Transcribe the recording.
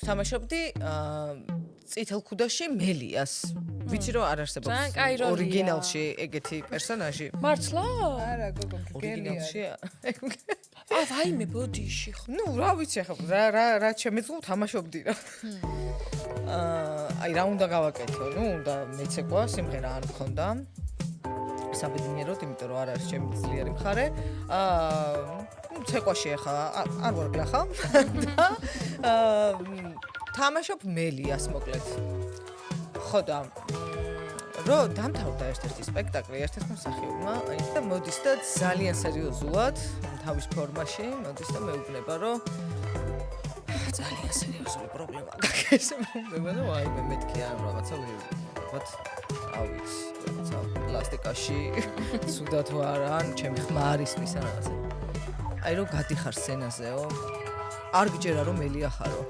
თამაშობდი წითელ ქუდაში მელიას. ვიცი რომ არ არსებობს ძალიან კაი როლია. ორიგინალში ეგეთი პერსონაჟი. მართლა? არა, გოგო, გენია. ორიგინალში. ვაიმე ბოდიში ხო. ნუ რა ვიცი ახლა რა შემეძლო თამაშობდი რა. აი რა უნდა გავაკეთო? ნუ უნდა მეცეკვა სიმღერა არ მქონდა. საბედნიეროდ, იმიტომ რომ არ არის ჩემი ძლიერი მხარე. ცეკვაში ახლა არ ვარ გლახა და თამაშობ მელიას მოკლედ. ხო და რო დამთავრდა ერთ-ერთი სპექტაკლი ერთ-ერთმა მსახიობმა, აი და მოდის და ძალიან სერიოზულად თავის ფორმაში მოდის და მეუბნება რომ ძალიან სერიოზული პრობლემა გაქვს. მეუბნება და ვაიმე მეთქი არ რაღაცა ვიღოთ ავიც რაღაცა პლასტიკაში სუდათ ვარ ან ჩემი ხმა არ ისმის ან რაღაცა. აი რომ გადიხარ სცენაზეო არ გჯერა რომ მელია ხარო.